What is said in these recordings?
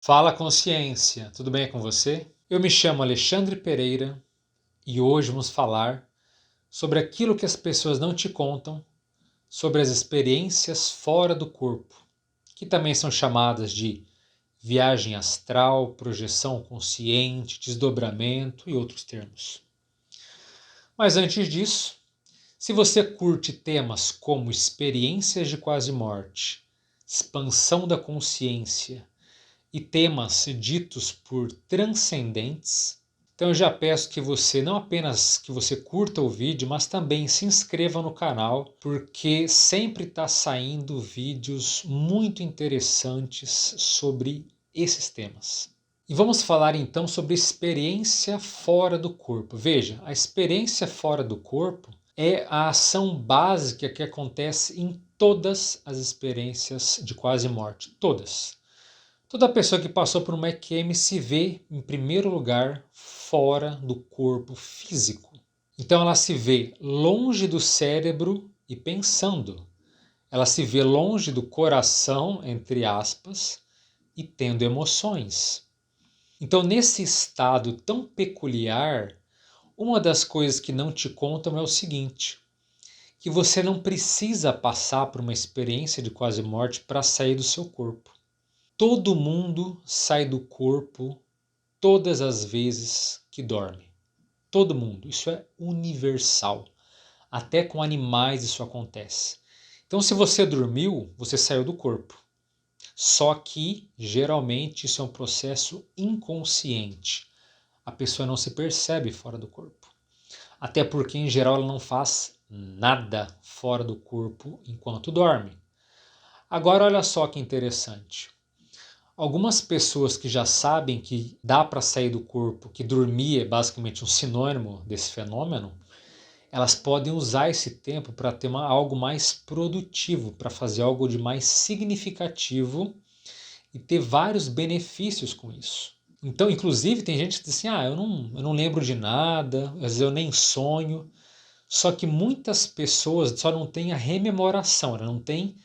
Fala consciência, tudo bem com você? Eu me chamo Alexandre Pereira e hoje vamos falar sobre aquilo que as pessoas não te contam, sobre as experiências fora do corpo, que também são chamadas de viagem astral, projeção consciente, desdobramento e outros termos. Mas antes disso, se você curte temas como experiências de quase morte, expansão da consciência, e temas ditos por transcendentes, então eu já peço que você não apenas que você curta o vídeo, mas também se inscreva no canal, porque sempre está saindo vídeos muito interessantes sobre esses temas. E vamos falar então sobre experiência fora do corpo. Veja, a experiência fora do corpo é a ação básica que acontece em todas as experiências de quase morte, todas. Toda pessoa que passou por uma EQM se vê, em primeiro lugar, fora do corpo físico. Então ela se vê longe do cérebro e pensando. Ela se vê longe do coração, entre aspas, e tendo emoções. Então, nesse estado tão peculiar, uma das coisas que não te contam é o seguinte: que você não precisa passar por uma experiência de quase morte para sair do seu corpo. Todo mundo sai do corpo todas as vezes que dorme. Todo mundo. Isso é universal. Até com animais isso acontece. Então, se você dormiu, você saiu do corpo. Só que, geralmente, isso é um processo inconsciente. A pessoa não se percebe fora do corpo. Até porque, em geral, ela não faz nada fora do corpo enquanto dorme. Agora, olha só que interessante. Algumas pessoas que já sabem que dá para sair do corpo, que dormir é basicamente um sinônimo desse fenômeno, elas podem usar esse tempo para ter algo mais produtivo, para fazer algo de mais significativo e ter vários benefícios com isso. Então, inclusive, tem gente que diz assim, eu não lembro de nada, às vezes eu nem sonho. Só que muitas pessoas só não têm a rememoração, ela não tem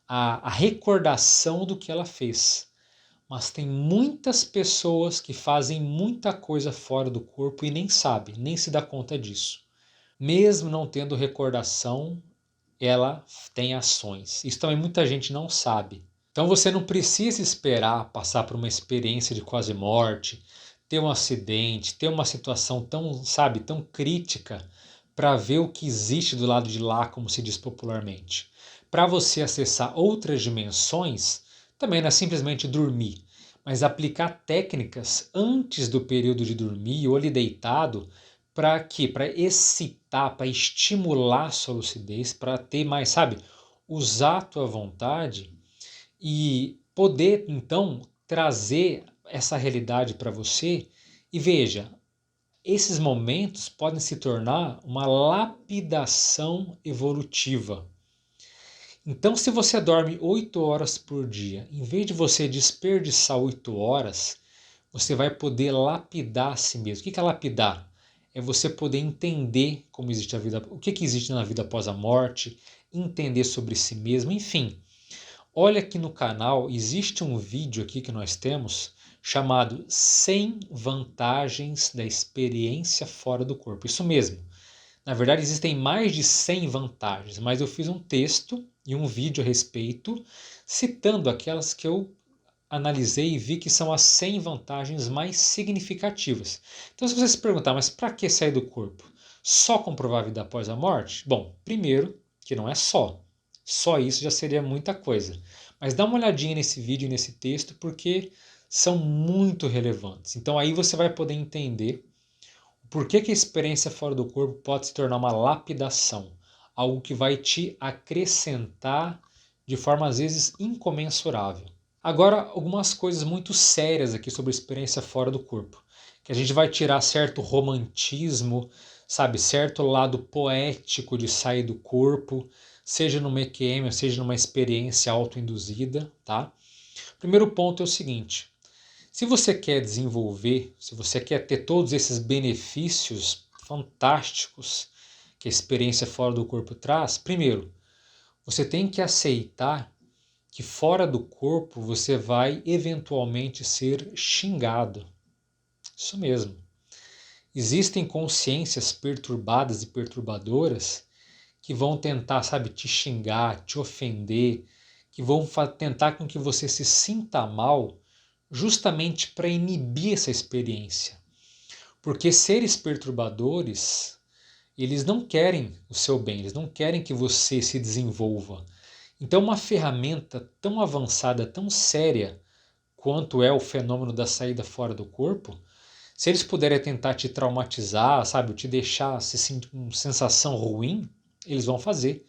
a recordação do que ela fez. Mas tem muitas pessoas que fazem muita coisa fora do corpo e nem sabe, nem se dá conta disso. Mesmo não tendo recordação, ela tem ações. Isso também muita gente não sabe. Então você não precisa esperar passar por uma experiência de quase morte, ter um acidente, ter uma situação tão, sabe, tão crítica para ver o que existe do lado de lá, como se diz popularmente. Para você acessar outras dimensões, também não é simplesmente dormir, mas aplicar técnicas antes do período de dormir ou ali deitado, para quê? Para excitar, para estimular a sua lucidez, para ter mais, sabe, usar a tua vontade e poder então trazer essa realidade para você. E veja, esses momentos podem se tornar uma lapidação evolutiva. Então, se você dorme 8 horas por dia, em vez de você desperdiçar 8 horas, você vai poder lapidar a si mesmo. O que é lapidar? É você poder entender como existe a vida, o que existe na vida após a morte, entender sobre si mesmo, enfim. Olha aqui no canal, existe um vídeo aqui que nós temos chamado 100 vantagens da experiência fora do corpo. Isso mesmo. Na verdade, existem mais de 100 vantagens, mas eu fiz um texto e um vídeo a respeito, citando aquelas que eu analisei e vi que são as 100 vantagens mais significativas. Então, se você se perguntar, mas para que sair do corpo? Só comprovar a vida após a morte? Bom, primeiro, que não é só. Só isso já seria muita coisa. Mas dá uma olhadinha nesse vídeo e nesse texto, porque são muito relevantes. Então aí você vai poder entender por que a experiência fora do corpo pode se tornar uma lapidação, algo que vai te acrescentar de forma às vezes incomensurável. Agora, algumas coisas muito sérias aqui sobre a experiência fora do corpo, que a gente vai tirar certo romantismo, sabe, certo lado poético de sair do corpo, seja numa EQM, seja numa experiência autoinduzida, tá? O primeiro ponto é o seguinte: se você quer desenvolver, se você quer ter todos esses benefícios fantásticos que a experiência fora do corpo traz, primeiro, você tem que aceitar que fora do corpo você vai eventualmente ser xingado. Isso mesmo. Existem consciências perturbadas e perturbadoras que vão tentar, sabe, te xingar, te ofender, que vão tentar com que você se sinta mal justamente para inibir essa experiência. Porque seres perturbadores, eles não querem o seu bem, eles não querem que você se desenvolva. Então, uma ferramenta tão avançada, tão séria quanto é o fenômeno da saída fora do corpo, se eles puderem tentar te traumatizar, sabe, te deixar se sentir com sensação ruim, eles vão fazer.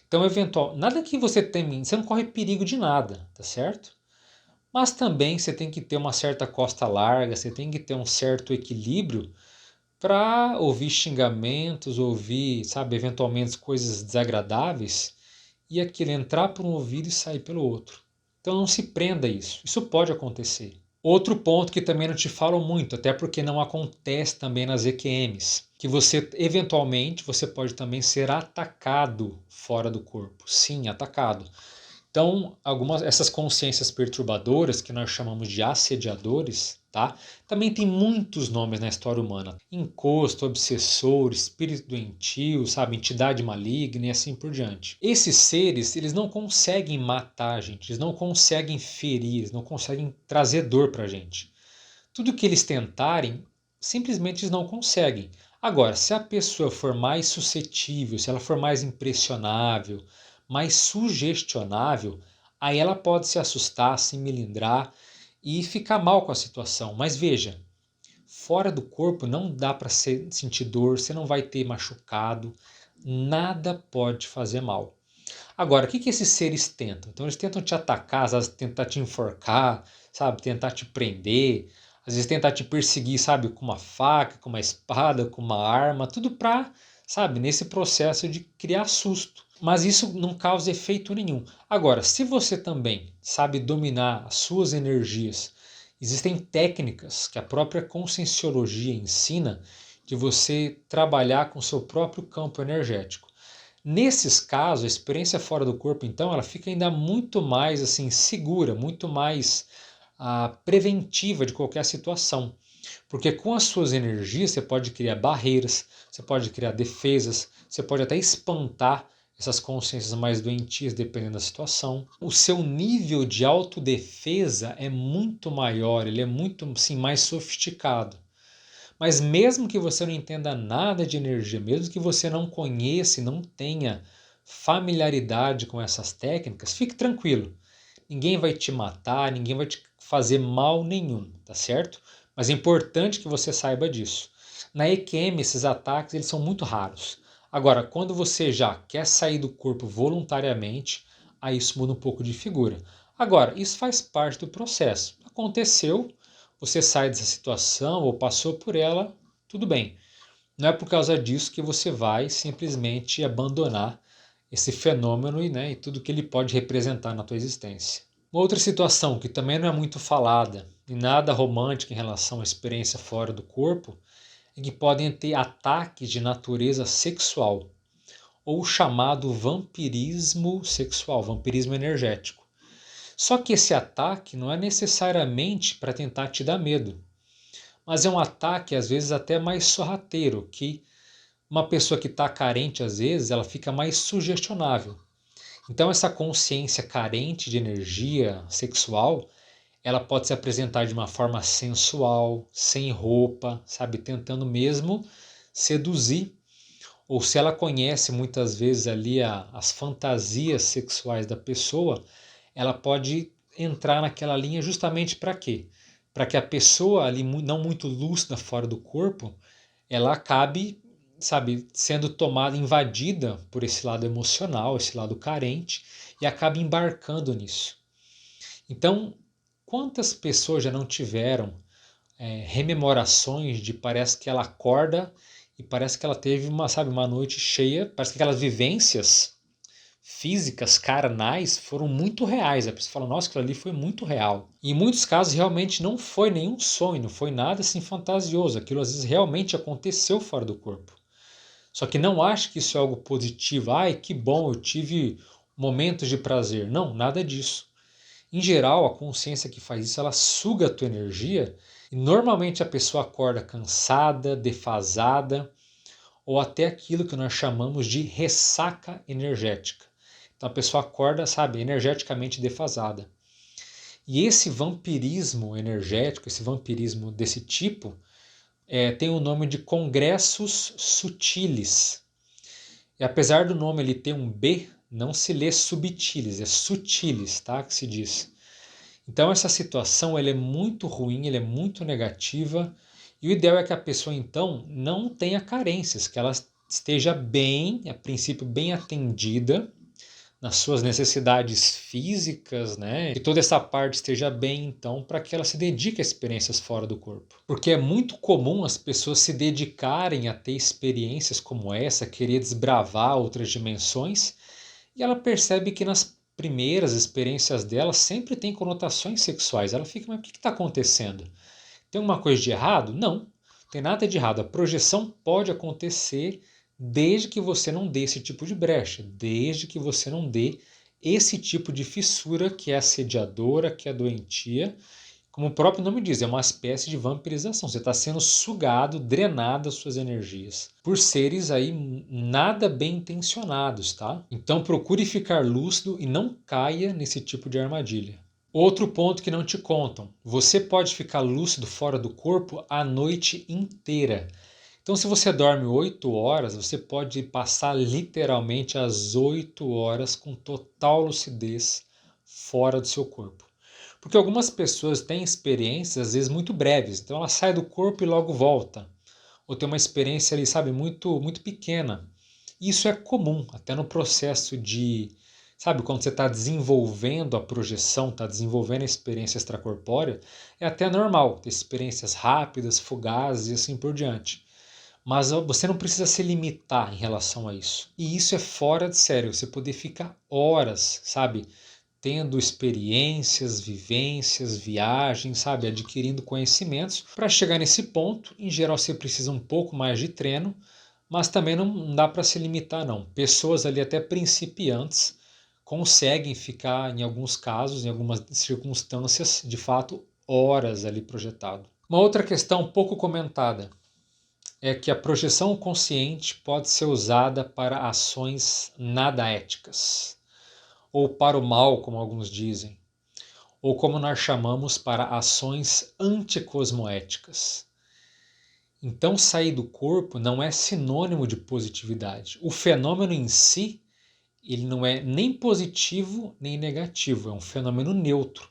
Então, nada que você teme, você não corre perigo de nada, tá certo? Mas também você tem que ter uma certa costa larga, você tem que ter um certo equilíbrio para ouvir xingamentos, ouvir, sabe, eventualmente coisas desagradáveis e aquilo entrar por um ouvido e sair pelo outro. Então não se prenda a isso. Isso pode acontecer. Outro ponto que também não te falam muito, até porque não acontece também nas EQMs, que você eventualmente você pode também ser atacado fora do corpo. Sim, atacado. Então, essas consciências perturbadoras, que nós chamamos de assediadores, tá? Também tem muitos nomes na história humana. Encosto, obsessor, espírito doentio, sabe? Entidade maligna e assim por diante. Esses seres, eles não conseguem matar a gente, eles não conseguem ferir, eles não conseguem trazer dor pra gente. Tudo que eles tentarem, simplesmente eles não conseguem. Agora, se a pessoa for mais suscetível, se ela for mais impressionável, mais sugestionável, aí ela pode se assustar, se melindrar e ficar mal com a situação. Mas veja, fora do corpo não dá para sentir dor, você não vai ter machucado, nada pode fazer mal. Agora, o que esses seres tentam? Então eles tentam te atacar, às vezes tentar te enforcar, sabe, tentar te prender, às vezes tentar te perseguir, sabe, com uma faca, com uma espada, com uma arma, tudo pra, sabe, nesse processo de criar susto. Mas isso não causa efeito nenhum. Agora, se você também sabe dominar as suas energias, existem técnicas que a própria Conscienciologia ensina de você trabalhar com seu próprio campo energético. Nesses casos, a experiência fora do corpo, então, ela fica ainda muito mais assim segura, muito mais preventiva de qualquer situação. Porque com as suas energias você pode criar barreiras, você pode criar defesas, você pode até espantar essas consciências mais doentias, dependendo da situação. O seu nível de autodefesa é muito maior, ele é muito sim, mais sofisticado. Mas mesmo que você não entenda nada de energia, mesmo que você não conheça e não tenha familiaridade com essas técnicas, fique tranquilo. Ninguém vai te matar, ninguém vai te fazer mal nenhum, tá certo? Mas é importante que você saiba disso. Na EQM, esses ataques eles são muito raros. Agora, quando você já quer sair do corpo voluntariamente, aí isso muda um pouco de figura. Agora, isso faz parte do processo. Aconteceu, você sai dessa situação ou passou por ela, tudo bem. Não é por causa disso que você vai simplesmente abandonar esse fenômeno e tudo que ele pode representar na tua existência. Uma outra situação que também não é muito falada e nada romântica em relação à experiência fora do corpo é que podem ter ataques de natureza sexual ou chamado vampirismo sexual, vampirismo energético. Só que esse ataque não é necessariamente para tentar te dar medo, mas é um ataque às vezes até mais sorrateiro, que uma pessoa que está carente às vezes ela fica mais sugestionável. Então essa consciência carente de energia sexual, ela pode se apresentar de uma forma sensual, sem roupa, sabe, tentando mesmo seduzir. Ou se ela conhece muitas vezes ali as fantasias sexuais da pessoa, ela pode entrar naquela linha justamente para quê? Para que a pessoa ali não muito lúcida fora do corpo, ela acabe, sabe, sendo tomada, invadida por esse lado emocional, esse lado carente, e acabe embarcando nisso. Então, quantas pessoas já não tiveram rememorações de parece que ela acorda e parece que ela teve uma noite cheia, parece que aquelas vivências físicas, carnais, foram muito reais. A pessoa fala, nossa, aquilo ali foi muito real. E em muitos casos realmente não foi nenhum sonho, não foi nada assim fantasioso. Aquilo às vezes realmente aconteceu fora do corpo. Só que não acho que isso é algo positivo. Ai, que bom, eu tive momentos de prazer. Não, nada disso. Em geral, a consciência que faz isso, ela suga a tua energia e normalmente a pessoa acorda cansada, defasada ou até aquilo que nós chamamos de ressaca energética. Então a pessoa acorda, sabe, energeticamente defasada. E esse vampirismo energético, esse vampirismo desse tipo, tem o nome de congressos sutilis. E apesar do nome ele ter um B, não se lê subtilis, é sutilis, tá? Que se diz. Então essa situação ela é muito ruim, ela é muito negativa, e o ideal é que a pessoa então não tenha carências, que ela esteja bem, a princípio bem atendida nas suas necessidades físicas, né? Que toda essa parte esteja bem, então, para que ela se dedique a experiências fora do corpo. Porque é muito comum as pessoas se dedicarem a ter experiências como essa, querer desbravar outras dimensões, e ela percebe que nas primeiras experiências dela sempre tem conotações sexuais. Ela fica, mas o que está acontecendo? Tem alguma coisa de errado? Não tem nada de errado. A projeção pode acontecer desde que você não dê esse tipo de brecha, desde que você não dê esse tipo de fissura que é assediadora, que é doentia. Como o próprio nome diz, é uma espécie de vampirização. Você está sendo sugado, drenado as suas energias por seres aí nada bem intencionados, tá? Então procure ficar lúcido e não caia nesse tipo de armadilha. Outro ponto que não te contam, você pode ficar lúcido fora do corpo a noite inteira. Então se você dorme 8 horas, você pode passar literalmente as 8 horas com total lucidez fora do seu corpo. Porque algumas pessoas têm experiências às vezes muito breves, então ela sai do corpo e logo volta. Ou tem uma experiência ali, sabe, muito pequena. Isso é comum, até no processo de, sabe, quando você está desenvolvendo a projeção, está desenvolvendo a experiência extracorpórea, é até normal ter experiências rápidas, fugazes e assim por diante. Mas você não precisa se limitar em relação a isso. E isso é fora de sério, você poder ficar horas, sabe, tendo experiências, vivências, viagens, sabe, adquirindo conhecimentos. Para chegar nesse ponto, em geral você precisa um pouco mais de treino, mas também não dá para se limitar não. Pessoas ali até principiantes conseguem ficar, em alguns casos, em algumas circunstâncias, de fato, horas ali projetado. Uma outra questão pouco comentada é que a projeção consciente pode ser usada para ações nada éticas, ou para o mal, como alguns dizem, ou como nós chamamos, para ações anticosmoéticas. Então, sair do corpo não é sinônimo de positividade. O fenômeno em si, ele não é nem positivo nem negativo, é um fenômeno neutro.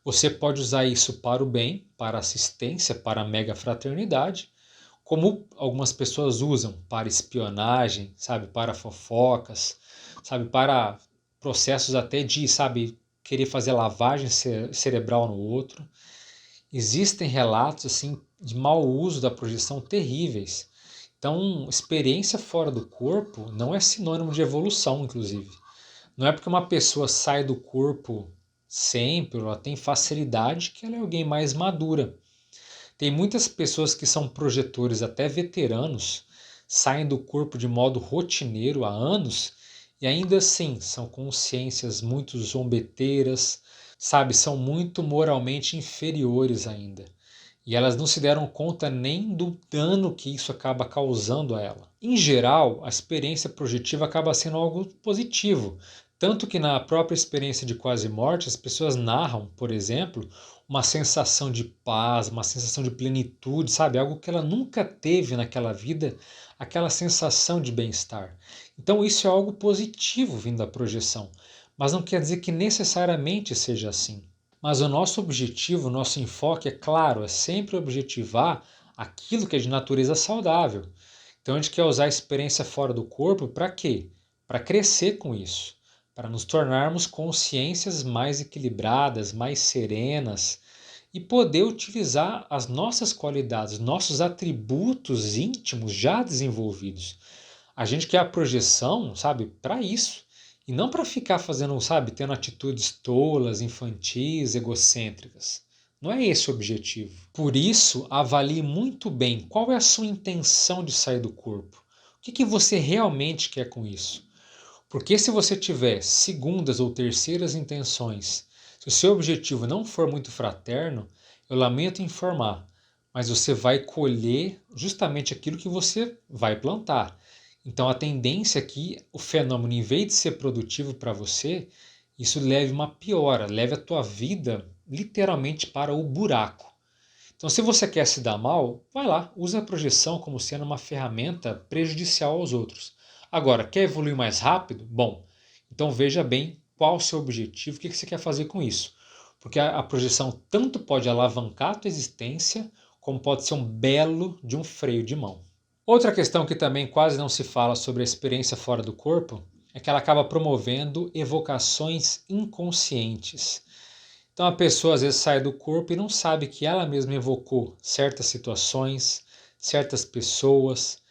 Você pode usar isso para o bem, para a assistência, para a mega fraternidade, como algumas pessoas usam para espionagem, sabe, para fofocas, sabe, para processos até de, sabe, querer fazer lavagem cerebral no outro. Existem relatos assim de mau uso da projeção terríveis. Então, experiência fora do corpo não é sinônimo de evolução, inclusive. Não é porque uma pessoa sai do corpo sempre, ela tem facilidade, que ela é alguém mais madura. Tem muitas pessoas que são projetores, até veteranos, saem do corpo de modo rotineiro há anos e ainda assim são consciências muito zombeteiras, sabe, são muito moralmente inferiores ainda. E elas não se deram conta nem do dano que isso acaba causando a ela. Em geral, a experiência projetiva acaba sendo algo positivo, tanto que na própria experiência de quase morte as pessoas narram, por exemplo, uma sensação de paz, uma sensação de plenitude, sabe? Algo que ela nunca teve naquela vida, aquela sensação de bem-estar. Então isso é algo positivo vindo da projeção, mas não quer dizer que necessariamente seja assim. Mas o nosso objetivo, o nosso enfoque, é claro, é sempre objetivar aquilo que é de natureza saudável. Então a gente quer usar a experiência fora do corpo para quê? Para crescer com isso, para nos tornarmos consciências mais equilibradas, mais serenas e poder utilizar as nossas qualidades, nossos atributos íntimos já desenvolvidos. A gente quer a projeção, sabe, para isso. E não para ficar fazendo, sabe, tendo atitudes tolas, infantis, egocêntricas. Não é esse o objetivo. Por isso, avalie muito bem qual é a sua intenção de sair do corpo. O que você realmente quer com isso? Porque se você tiver segundas ou terceiras intenções, se o seu objetivo não for muito fraterno, eu lamento informar, mas você vai colher justamente aquilo que você vai plantar. Então a tendência é que o fenômeno, em vez de ser produtivo para você, isso leve uma piora, leve a tua vida literalmente para o buraco. Então, se você quer se dar mal, vai lá, usa a projeção como sendo uma ferramenta prejudicial aos outros. Agora, quer evoluir mais rápido? Bom, então veja bem qual o seu objetivo, o que você quer fazer com isso. Porque a projeção tanto pode alavancar a tua existência, como pode ser um belo de um freio de mão. Outra questão que também quase não se fala sobre a experiência fora do corpo é que ela acaba promovendo evocações inconscientes. Então a pessoa às vezes sai do corpo e não sabe que ela mesma evocou certas situações, certas pessoas,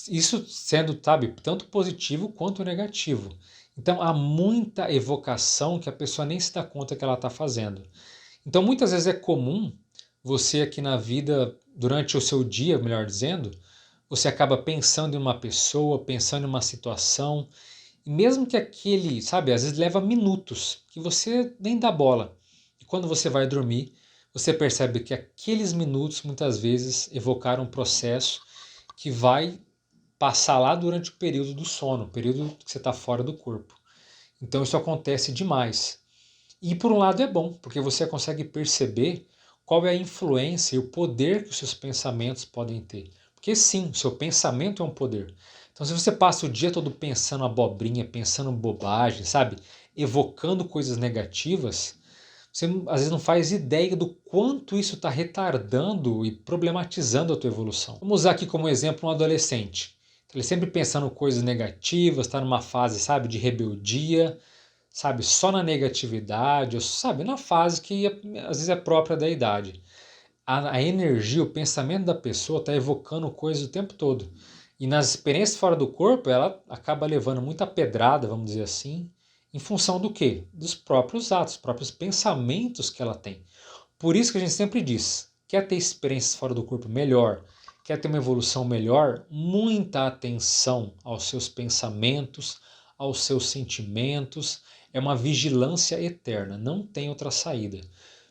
isso sendo, sabe, tanto positivo quanto negativo. Então há muita evocação que a pessoa nem se dá conta que ela está fazendo. Então muitas vezes é comum você aqui na vida, durante o seu dia, melhor dizendo, você acaba pensando em uma pessoa, pensando em uma situação, e mesmo que aquele, sabe, às vezes leva minutos, que você nem dá bola. E quando você vai dormir, você percebe que aqueles minutos muitas vezes evocaram um processo que vai passar lá durante o período do sono, o período que você está fora do corpo. Então isso acontece demais. E por um lado é bom, porque você consegue perceber qual é a influência e o poder que os seus pensamentos podem ter. Porque sim, o seu pensamento é um poder. Então se você passa o dia todo pensando abobrinha, pensando bobagem, sabe? Evocando coisas negativas, você às vezes não faz ideia do quanto isso está retardando e problematizando a tua evolução. Vamos usar aqui como exemplo um adolescente. Ele sempre pensando coisas negativas, está numa fase, sabe, de rebeldia, sabe, só na negatividade, ou, sabe, na fase que às vezes é própria da idade. A energia, o pensamento da pessoa está evocando coisas o tempo todo. E nas experiências fora do corpo, ela acaba levando muita pedrada, vamos dizer assim, em função do quê? Dos próprios atos, dos próprios pensamentos que ela tem. Por isso que a gente sempre diz, quer ter experiências fora do corpo melhor, quer ter uma evolução melhor, muita atenção aos seus pensamentos, aos seus sentimentos, é uma vigilância eterna, não tem outra saída.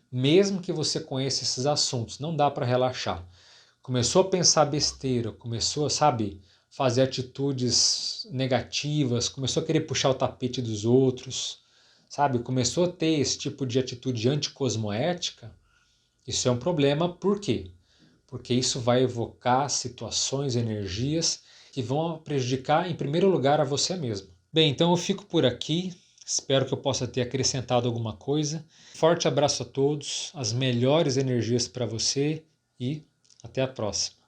Mesmo que você conheça esses assuntos, não dá para relaxar. Começou a pensar besteira, começou a, sabe, fazer atitudes negativas, começou a querer puxar o tapete dos outros, sabe, começou a ter esse tipo de atitude anticosmoética, isso é um problema, por quê? Porque isso vai evocar situações, energias que vão prejudicar, em primeiro lugar, a você mesmo. Bem, então eu fico por aqui. Espero que eu possa ter acrescentado alguma coisa. Forte abraço a todos, as melhores energias para você e até a próxima.